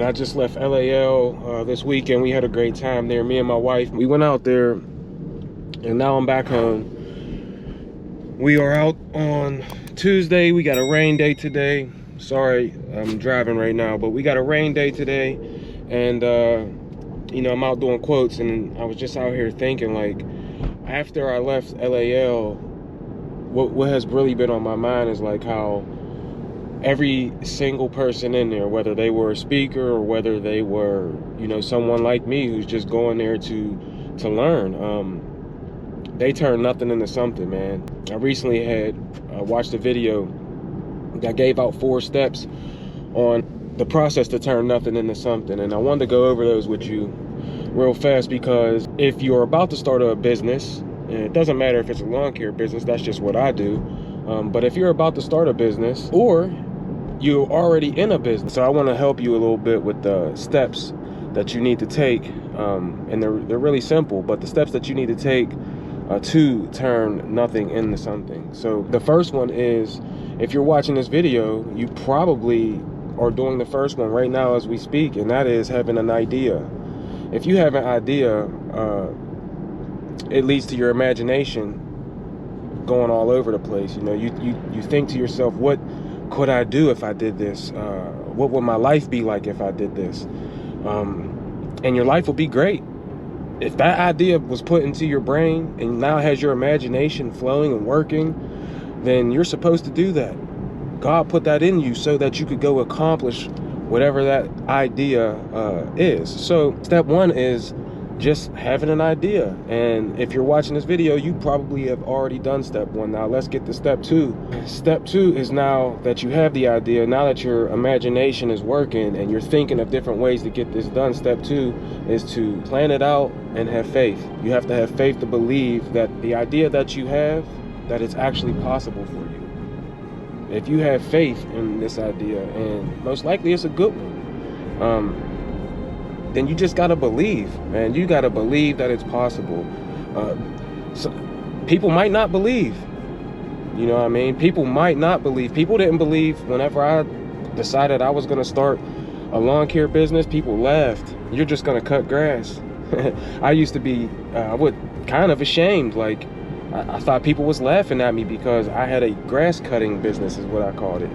I just left LAL this weekend. We had a great time there. Me and my wife, we went out there, and now I'm back home. We are out on Tuesday. We got a rain day today. Sorry, I'm driving right now, but we got a rain day today. And, I'm out doing quotes, and I was just out here thinking, like, after I left LAL, what has really been on my mind is, like, how every single person in there, whether they were a speaker or whether they were, someone like me who's just going there to learn, they turn nothing into something, man. I recently had watched a video that gave out 4 steps on the process to turn nothing into something, and I wanted to go over those with you real fast, because if you're about to start a business, and it doesn't matter if it's a lawn care business, that's just what I do, but if you're about to start a business, or you're already in a business. So I want to help you a little bit with the steps that you need to take, and they're really simple, but the steps that you need to take to turn nothing into something. So the first one is, if you're watching this video, you probably are doing the first one right now as we speak, and that is having an idea. If you have an idea, it leads to your imagination going all over the place. You think to yourself, what could I do if I did this? What would my life be like if I did this? And your life will be great. If that idea was put into your brain and now has your imagination flowing and working, then you're supposed to do that. God put that in you so that you could go accomplish whatever that idea is. So step 1 is just having an idea. And if you're watching this video, you probably have already done step 1. Now let's get to step 2. Step 2 is, now that you have the idea, now that your imagination is working and you're thinking of different ways to get this done, step 2 is to plan it out and have faith. You have to have faith to believe that the idea that you have, that it's actually possible for you. If you have faith in this idea, and most likely it's a good one, then you just gotta believe, man. You gotta believe that it's possible. So people might not believe. You know what I mean? People might not believe. People didn't believe whenever I decided I was gonna start a lawn care business. People laughed. You're just gonna cut grass. I used to be, kind of ashamed. Like, I thought people was laughing at me because I had a grass cutting business, is what I called it.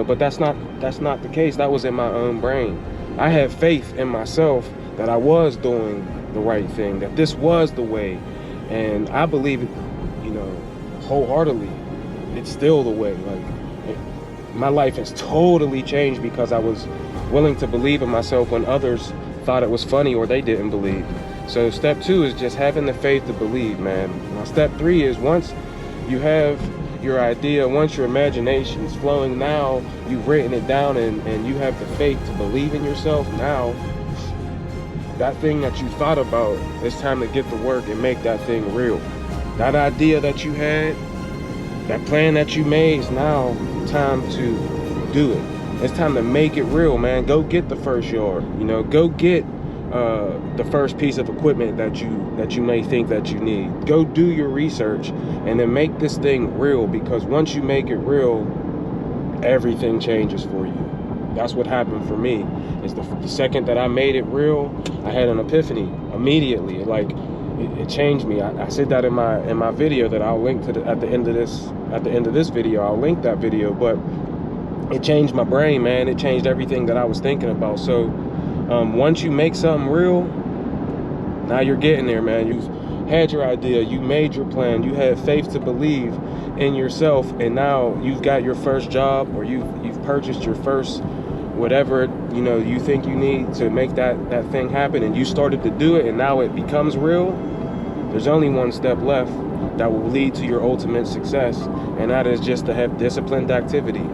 But that's not the case. That was in my own brain. I had faith in myself that I was doing the right thing, that this was the way, and I believe it, wholeheartedly. It's still the way. My life has totally changed because I was willing to believe in myself when others thought it was funny or they didn't believe. So step 2 is just having the faith to believe, man. Now step 3 is, once you have your idea, once your imagination is flowing, now you've written it down and you have the faith to believe in yourself, now that thing that you thought about, it's time to get to work and make that thing real. That idea that you had, that plan that you made, is now time to do it. It's time to make it real, man. Go get the first yard, go get the first piece of equipment that you may think that you need. Go do your research and then make this thing real, because once you make it real, everything changes for you. That's what happened for me. Is the second that I made it real, I had an epiphany immediately. Like, it changed me. I said that in my video that I'll link to at the end of this video. I'll link that video, but it changed my brain, man. It changed everything that I was thinking about. So once you make something real, now you're getting there, man. You've had your idea, you made your plan, you had faith to believe in yourself, and now you've got your first job, or you've purchased your first whatever you think you need to make that thing happen, and you started to do it, and now it becomes real. There's only one step left that will lead to your ultimate success, and that is just to have disciplined activity.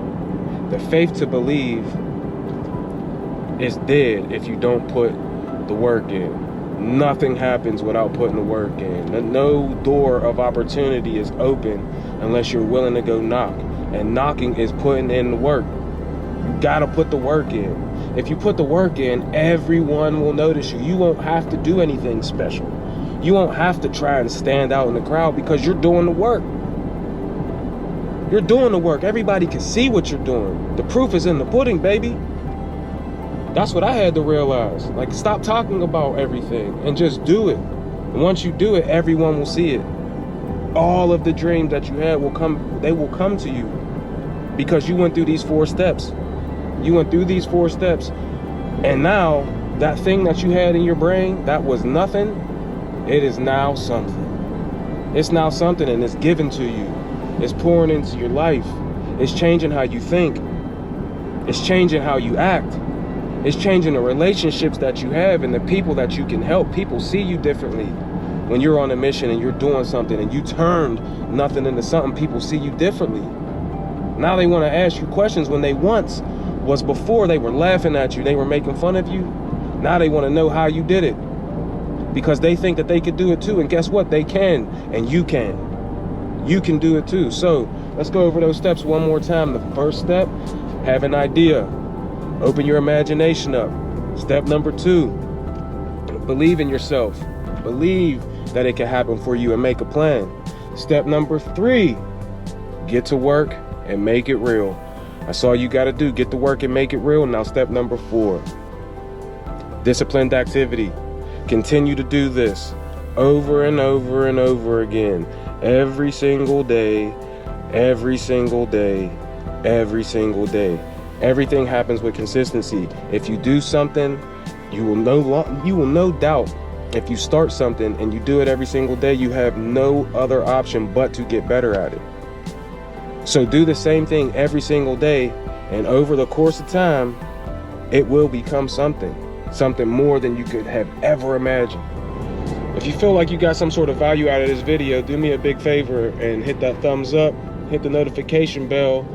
The faith to believe is dead if you don't put the work in. Nothing happens without putting the work in. No door of opportunity is open unless you're willing to go knock. And knocking is putting in the work. You gotta put the work in. If you put the work in, everyone will notice you. You won't have to do anything special. You won't have to try and stand out in the crowd because you're doing the work. You're doing the work. Everybody can see what you're doing. The proof is in the pudding, baby. That's what I had to realize. Like, stop talking about everything and just do it. And once you do it, everyone will see it. All of the dreams that you had will come to you because you went through these 4 steps. You went through these 4 steps, and now that thing that you had in your brain that was nothing, it is now something. It's now something, and it's given to you. It's pouring into your life. It's changing how you think. It's changing how you act. It's changing the relationships that you have and the people that you can help. People see you differently. When you're on a mission and you're doing something and you turned nothing into something, people see you differently. Now they want to ask you questions when they once was before they were laughing at you, they were making fun of you. Now they want to know how you did it because they think that they could do it too. And guess what? They can, and you can. You can do it too. So let's go over those steps one more time. The first step, have an idea. Open your imagination up. Step number 2, believe in yourself. Believe that it can happen for you and make a plan. Step number 3, get to work and make it real. That's all you got to do. Get to work and make it real. Now, step number 4, disciplined activity. Continue to do this over and over and over again. Every single day, every single day, every single day. Everything happens with consistency. If you do something, you will no doubt. If you start something and you do it every single day, you have no other option but to get better at it. So do the same thing every single day, and over the course of time, it will become something more than you could have ever imagined. If you feel like you got some sort of value out of this video, do me a big favor and hit that thumbs up, hit the notification bell,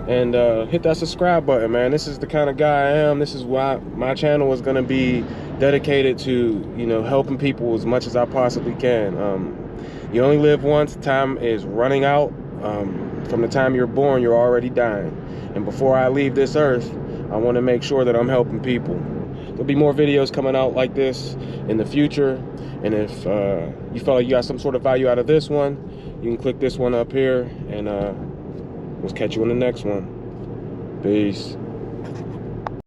and hit that subscribe button, man. This is the kind of guy I am. This is why my channel is going to be dedicated to, helping people as much as I possibly can. You only live once. Time is running out. From the time you're born, you're already dying. And before I leave this earth, I want to make sure that I'm helping people. There'll be more videos coming out like this in the future. And if you felt like you got some sort of value out of this one, you can click this one up here, and we'll catch you on the next one. Peace.